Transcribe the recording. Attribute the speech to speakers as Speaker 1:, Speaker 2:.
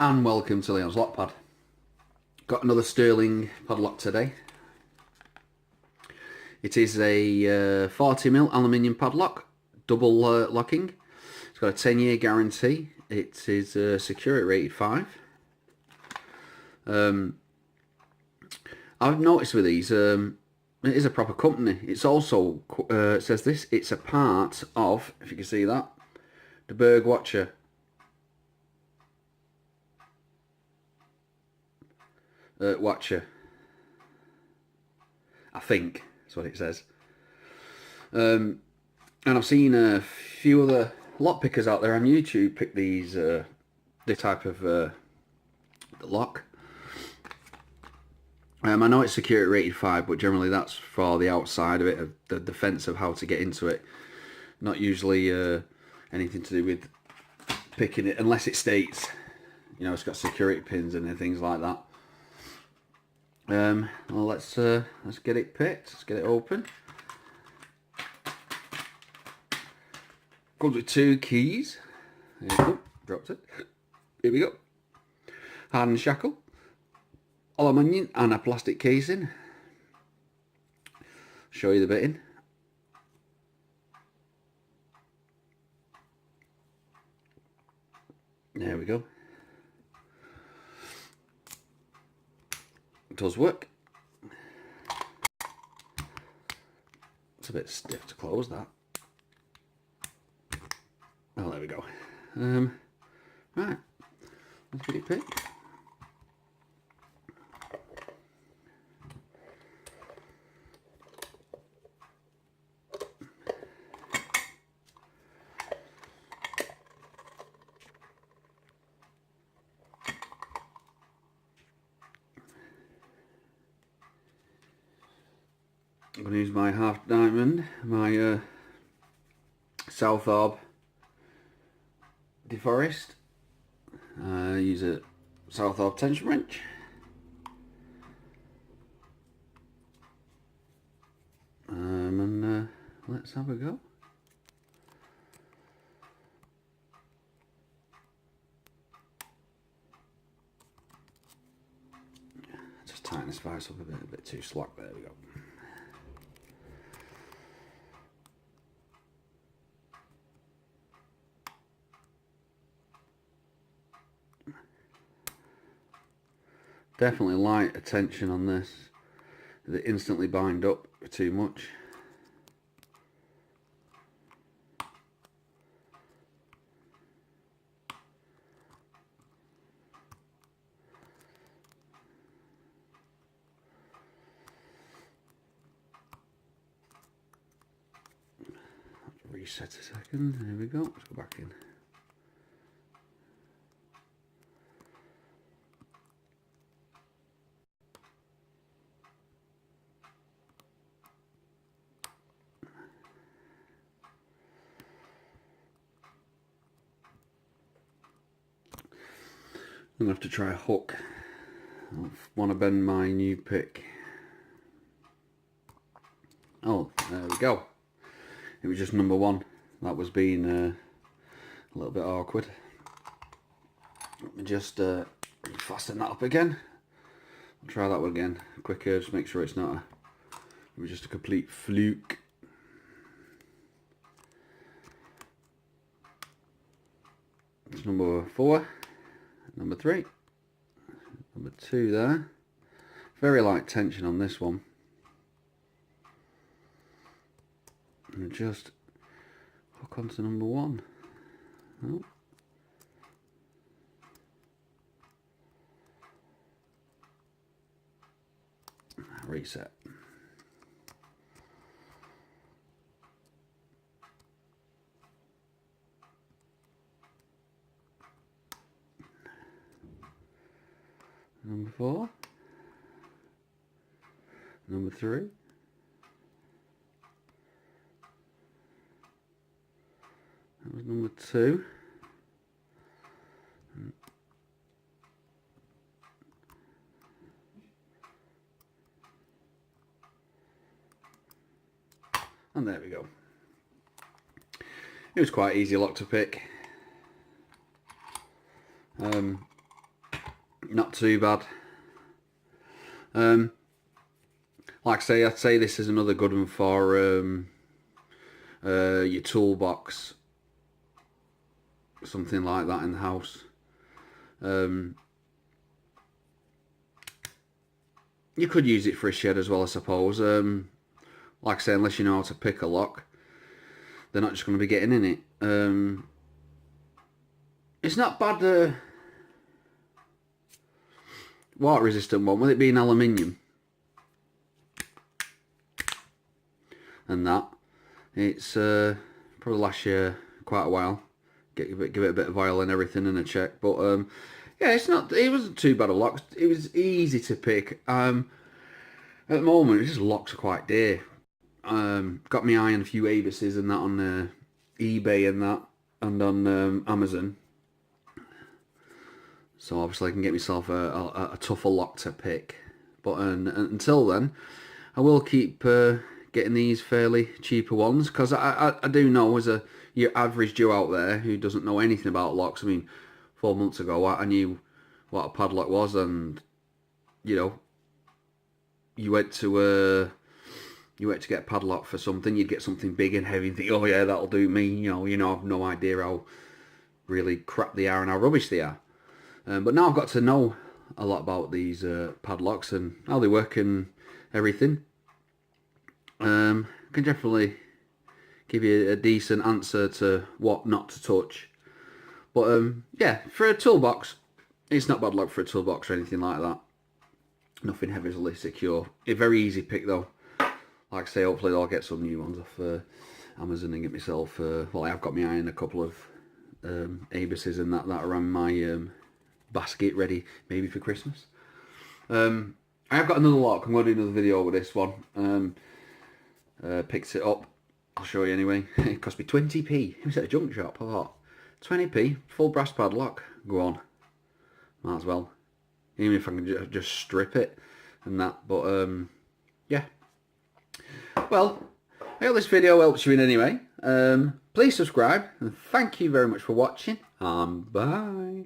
Speaker 1: And welcome to Leon's Lock Pad. Got another sterling padlock today. It is a 40mm aluminium padlock, double locking. It's got a 10-year guarantee. It is security rated 5. I've noticed with these, it is a proper company. It's also, it says this, it's a part of, if you can see that, the Burg wachter. Watcher, I think that's what it says. And I've seen a few other lock pickers out there on YouTube pick these the type of lock. I know it's security rated 5, but generally that's for the outside of it, the defense of how to get into it. Not usually anything to do with picking it, unless it states, you know, it's got security pins and things like that. Well, let's get it picked. Let's get it open. Comes with 2 keys. There you go. Dropped it. Here we go. Hardened shackle, aluminium, and a plastic casing. Show you the bitting. There we go. It does work. It's a bit stiff to close that. Well, there we go. Right, let's get it picked. I'm going to use my half diamond, my South Orb deforest. Use a South Orb tension wrench. And let's have a go. Just tighten this vice up a bit too slack. There we go. Definitely light attention on this. They instantly bind up too much. Reset a second. There we go. Let's go back in. I'm going to have to try a hook. I want to bend my new pick. Oh, there we go. It was just number 1. That was being a little bit awkward. Let me just fasten that up again. I'll try that one again. Quicker, just make sure it's not it was just a complete fluke. It's number 4. Number 3, number 2 there. Very light tension on this one. And just hook onto number 1. Oh. Reset. Number 4, number 3, that was number 2, and there we go. It was quite easy lock to pick. Not too bad. Like I say, I'd say this is another good one for your toolbox, something like that in the house. You could use it for a shed as well, I suppose. Like I say, unless you know how to pick a lock, they're not just going to be getting in it. It's not bad. Water resistant one, with it being aluminium and that, it's probably last year quite a while. Give it a bit of oil and everything and a check, but yeah, it wasn't too bad a lock. It was easy to pick. At the moment, just locks are quite dear. Got my eye on a few Abises and that on eBay and that, and on Amazon. So obviously I can get myself a tougher lock to pick. But until then, I will keep getting these fairly cheaper ones, because I do know, as your average Joe out there who doesn't know anything about locks. I mean, 4 months ago I knew what a padlock was, and you know, you went to get a padlock for something, you'd get something big and heavy and think, oh yeah, that'll do me. You know, I've no idea how really crap they are and how rubbish they are. But now I've got to know a lot about these padlocks and how they work and everything. Can definitely give you a decent answer to what not to touch. But yeah, for a toolbox, it's not bad luck for a toolbox or anything like that. Nothing heavily secure. A very easy pick though. Like I say, hopefully I'll get some new ones off Amazon and get myself, well, I have got my eye on a couple of Abises and that are on my basket ready maybe for Christmas. I have got another lock. I'm going to do another video with this one. Picked it up. I'll show you anyway. It cost me 20p. It was at a junk shop. I thought, 20p, full brass padlock. Go on. Might as well. Even if I can just strip it and that. But yeah. Well, I hope this video helps you in any way. Please subscribe. And thank you very much for watching. Bye.